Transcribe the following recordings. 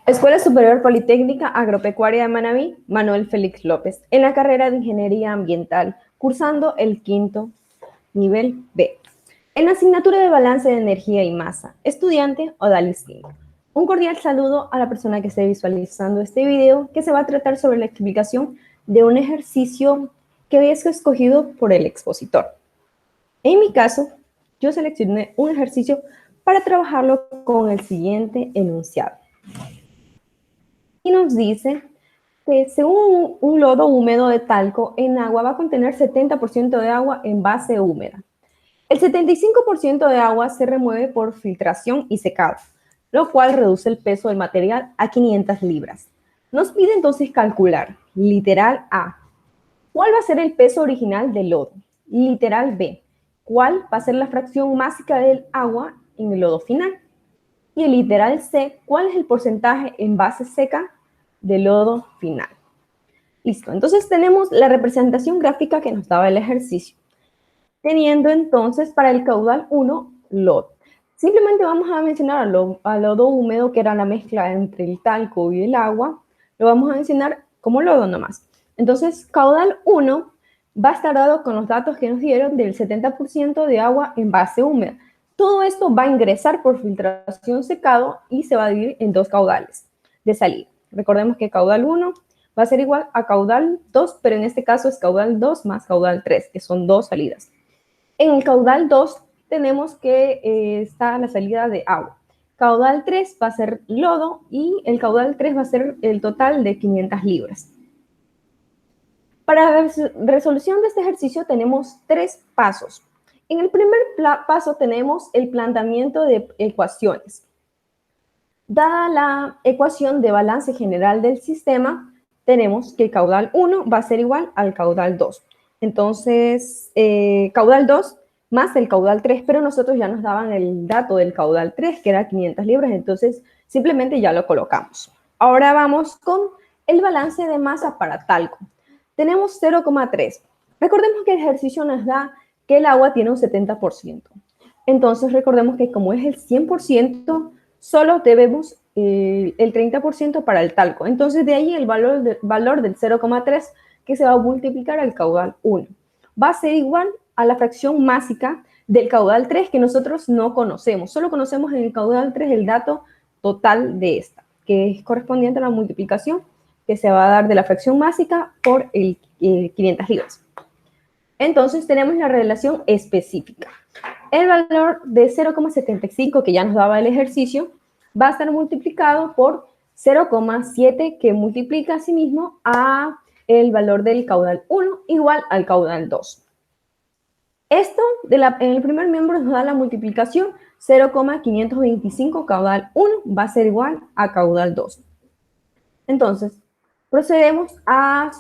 Escuela Superior Politécnica Agropecuaria de Manabí, Manuel Félix López, en la carrera de Ingeniería Ambiental, cursando el quinto nivel B. En la asignatura de Balance de Energía y Masa, estudiante Odalis 5. Un cordial saludo a la persona que esté visualizando este video, que se va a tratar sobre la explicación de un ejercicio que había escogido por el expositor. En mi caso, yo seleccioné un ejercicio para trabajarlo con el siguiente enunciado. Y nos dice que según un lodo húmedo de talco en agua va a contener 70% de agua en base húmeda. El 75% de agua se remueve por filtración y secado, lo cual reduce el peso del material a 500 libras. Nos pide entonces calcular, literal A, ¿cuál va a ser el peso original del lodo? Literal B, ¿cuál va a ser la fracción másica del agua en el lodo final? Y el literal C, ¿cuál es el porcentaje en base seca del lodo final? Listo, entonces tenemos la representación gráfica que nos daba el ejercicio. Teniendo entonces para el caudal 1, lodo. Simplemente vamos a mencionar al lodo húmedo, que era la mezcla entre el talco y el agua, lo vamos a mencionar como lodo nomás. Entonces, caudal 1 va a estar dado con los datos que nos dieron del 70% de agua en base húmeda. Todo esto va a ingresar por filtración secado y se va a dividir en dos caudales de salida. Recordemos que caudal 1 va a ser igual a caudal 2, pero en este caso es caudal 2 más caudal 3, que son dos salidas. En el caudal 2 tenemos que está la salida de agua. Caudal 3 va a ser lodo y el caudal 3 va a ser el total de 500 libras. Para la resolución de este ejercicio tenemos tres pasos. En el primer paso tenemos el planteamiento de ecuaciones. Dada la ecuación de balance general del sistema, tenemos que el caudal 1 va a ser igual al caudal 2. Entonces, caudal 2 más el caudal 3, pero nosotros ya nos daban el dato del caudal 3, que era 500 libras, entonces simplemente ya lo colocamos. Ahora vamos con el balance de masa para talco. Tenemos 0,3. Recordemos que el ejercicio nos da que el agua tiene un 70%. Entonces, recordemos que como es el 100%, solo debemos el 30% para el talco. Entonces, de ahí el valor del 0,3 que se va a multiplicar al caudal 1. Va a ser igual a la fracción másica del caudal 3 que nosotros no conocemos. Solo conocemos en el caudal 3 el dato total de esta, que es correspondiente a la multiplicación que se va a dar de la fracción másica por el 500 libras. Entonces, tenemos la relación específica. El valor de 0,75 que ya nos daba el ejercicio va a estar multiplicado por 0,7 que multiplica a sí mismo a el valor del caudal 1 igual al caudal 2. Esto en el primer miembro nos da la multiplicación 0,525 caudal 1 va a ser igual a caudal 2. Entonces, procedemos a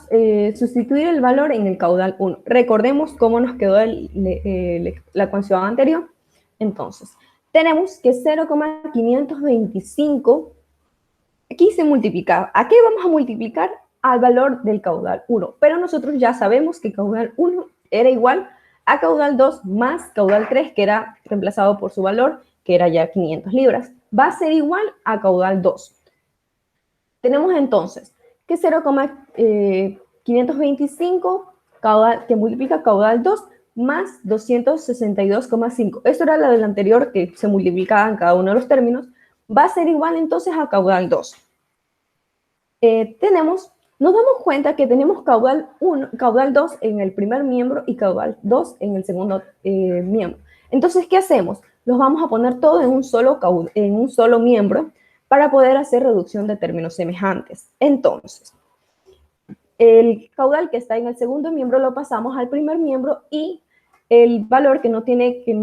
sustituir el valor en el caudal 1. Recordemos cómo nos quedó la ecuación anterior. Entonces, tenemos que 0,525 aquí se multiplica. ¿A qué vamos a multiplicar? Al valor del caudal 1. Pero nosotros ya sabemos que caudal 1 era igual a caudal 2 más caudal 3, que era reemplazado por su valor, que era ya 500 libras. Va a ser igual a caudal 2. Tenemos entonces que 0,525 que multiplica caudal 2 más 262,5. Esto era la del anterior que se multiplicaba en cada uno de los términos. Va a ser igual entonces a caudal 2. Nos damos cuenta que tenemos caudal 2 en el primer miembro y caudal 2 en el segundo miembro. Entonces, ¿qué hacemos? Los vamos a poner todo en un solo miembro para poder hacer reducción de términos semejantes. Entonces, el caudal que está en el segundo miembro lo pasamos al primer miembro y el valor que no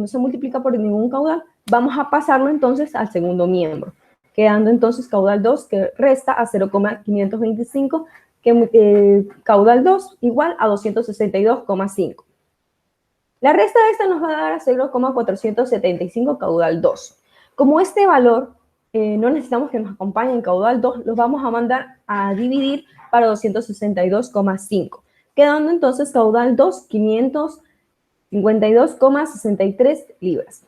se multiplica por ningún caudal, vamos a pasarlo entonces al segundo miembro, quedando entonces caudal 2 que resta a 0,525, caudal 2 igual a 262,5. La resta de esta nos va a dar a 0,475 caudal 2. Como este valor no necesitamos que nos acompañe en caudal 2, los vamos a mandar a dividir para 262,5, quedando entonces caudal 2, 552,63 libras.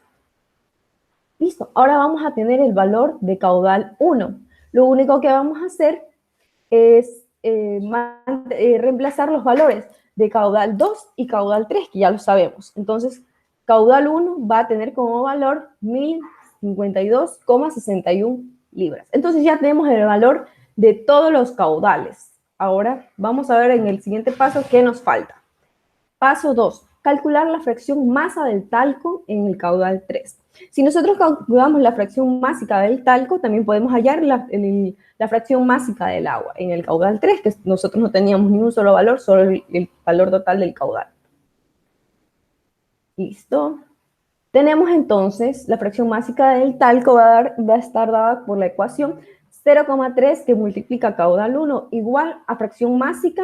Listo, ahora vamos a tener el valor de caudal 1. lo único que vamos a hacer es reemplazar los valores de caudal 2 y caudal 3, que ya lo sabemos. Entonces, caudal 1 va a tener como valor 1052,61 libras. Entonces ya tenemos el valor de todos los caudales. Ahora vamos a ver en el siguiente paso qué nos falta. Paso 2. Calcular la fracción masa del talco en el caudal 3. Si nosotros calculamos la fracción másica del talco, también podemos hallar la fracción másica del agua en el caudal 3, que nosotros no teníamos ni un solo valor, solo el valor total del caudal. Listo. Tenemos entonces la fracción másica del talco va a estar dada por la ecuación 0,3 que multiplica caudal 1 igual a fracción másica,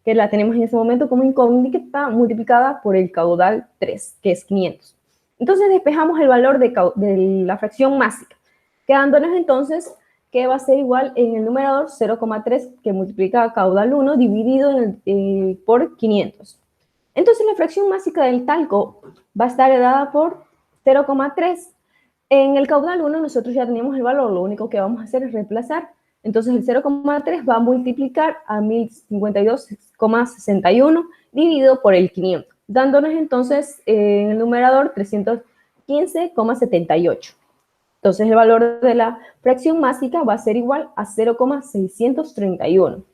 que la tenemos en este momento como incógnita, multiplicada por el caudal 3, que es 500. Entonces despejamos el valor de la fracción másica, quedándonos entonces que va a ser igual en el numerador 0,3 que multiplica caudal 1 dividido por 500. Entonces la fracción másica del talco va a estar dada por 0,3. En el caudal 1 nosotros ya teníamos el valor, lo único que vamos a hacer es reemplazar. Entonces el 0,3 va a multiplicar a 1052,61 dividido por el 500, dándonos entonces en el numerador 315,78. Entonces el valor de la fracción másica va a ser igual a 0,631.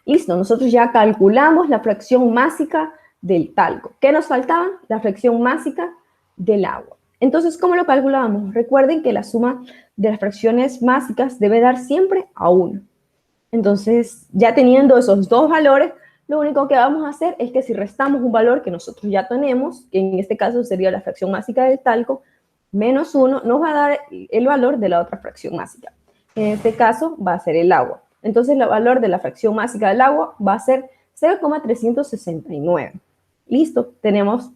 Listo, nosotros ya calculamos la fracción másica del talco. ¿Qué nos faltaba? La fracción másica del agua. Entonces, ¿cómo lo calculamos? Recuerden que la suma de las fracciones másicas debe dar siempre a 1. Entonces, ya teniendo esos dos valores, lo único que vamos a hacer es que si restamos un valor que nosotros ya tenemos, que en este caso sería la fracción másica del talco, menos 1, nos va a dar el valor de la otra fracción másica. En este caso va a ser el agua. Entonces, el valor de la fracción másica del agua va a ser 0,369. Listo, tenemos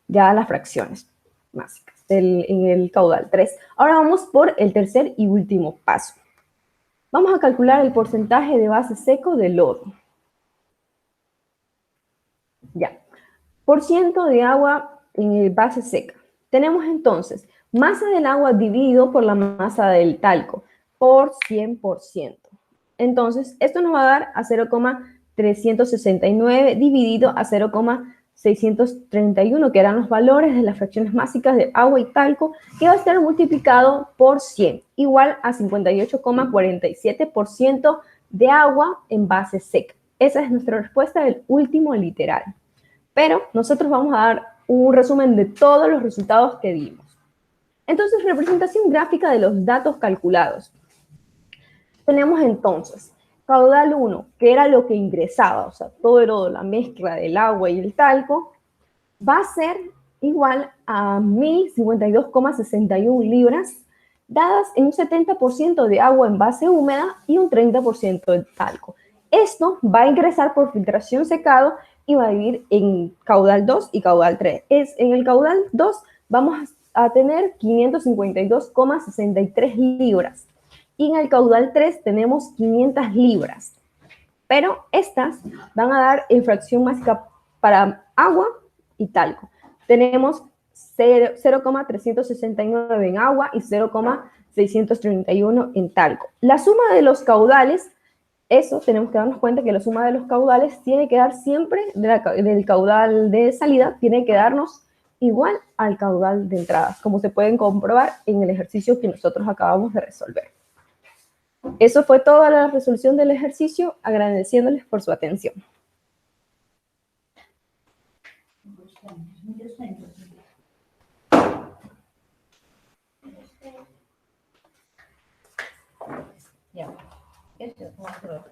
ya las fracciones básicas en el caudal 3. Ahora vamos por el tercer y último paso. Vamos a calcular el porcentaje de base seco del lodo. Ya. Por ciento de agua en base seca. Tenemos entonces masa del agua dividido por la masa del talco por 100%. Entonces, esto nos va a dar a 0,369 dividido a 0,631, que eran los valores de las fracciones másicas de agua y talco, que va a estar multiplicado por 100, igual a 58,47% de agua en base seca. Esa es nuestra respuesta del último literal. Pero nosotros vamos a dar un resumen de todos los resultados que dimos. Entonces, representación gráfica de los datos calculados. Tenemos entonces caudal 1, que era lo que ingresaba, o sea, todo era la mezcla del agua y el talco, va a ser igual a 1052,61 libras, dadas en un 70% de agua en base húmeda y un 30% de talco. Esto va a ingresar por filtración secado y va a dividir en caudal 2 y caudal 3. En el caudal 2 vamos a tener 552,63 libras. Y en el caudal 3 tenemos 500 libras. Pero estas van a dar en fracción másica para agua y talco. Tenemos 0,369 en agua y 0,631 en talco. La suma de los caudales, eso tenemos que darnos cuenta que la suma de los caudales tiene que dar siempre, del caudal de salida, tiene que darnos igual al caudal de entrada, como se pueden comprobar en el ejercicio que nosotros acabamos de resolver. Eso fue toda la resolución del ejercicio, agradeciéndoles por su atención. Ya, esto es otro.